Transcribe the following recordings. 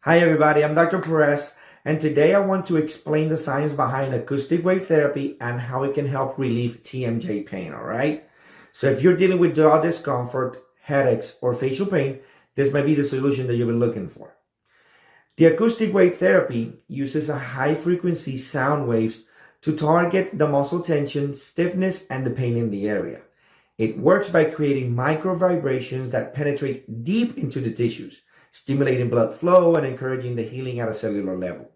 Hi everybody, I'm Dr. Perez, and today I want to explain the science behind acoustic wave therapy and how it can help relieve TMJ pain, all right? So if you're dealing with jaw discomfort, headaches, or facial pain, this might be the solution that you've been looking for. The acoustic wave therapy uses a high frequency sound waves to target the muscle tension, stiffness, and the pain in the area. It works by creating micro vibrations that penetrate deep into the tissues, stimulating blood flow and encouraging the healing at a cellular level.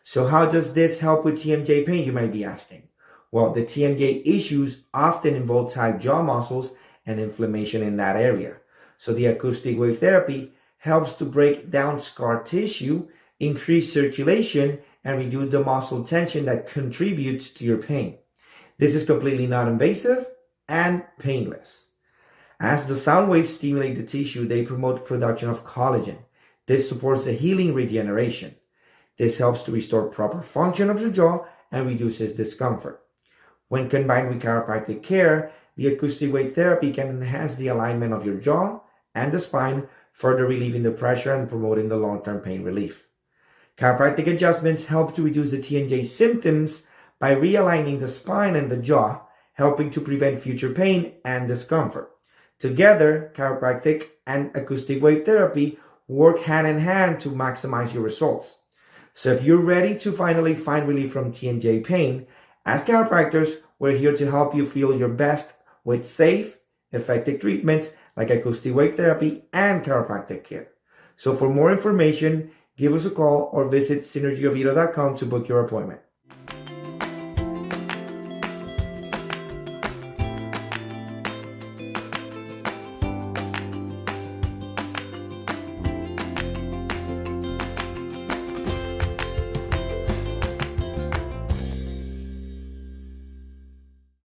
So how does this help with TMJ pain, you might be asking? Well, the TMJ issues often involve tight jaw muscles and inflammation in that area. So the acoustic wave therapy helps to break down scar tissue, increase circulation, and reduce the muscle tension that contributes to your pain. This is completely non-invasive and painless. As the sound waves stimulate the tissue, they promote production of collagen. This supports the healing regeneration. This helps to restore proper function of the jaw and reduces discomfort. When combined with chiropractic care, the acoustic wave therapy can enhance the alignment of your jaw and the spine, further relieving the pressure and promoting the long-term pain relief. Chiropractic adjustments help to reduce the TMJ symptoms by realigning the spine and the jaw, helping to prevent future pain and discomfort. Together, chiropractic and acoustic wave therapy work hand in hand to maximize your results. So if you're ready to finally find relief from TMJ pain, as chiropractors, we're here to help you feel your best with safe, effective treatments like acoustic wave therapy and chiropractic care. So for more information, give us a call or visit synergyovita.com to book your appointment.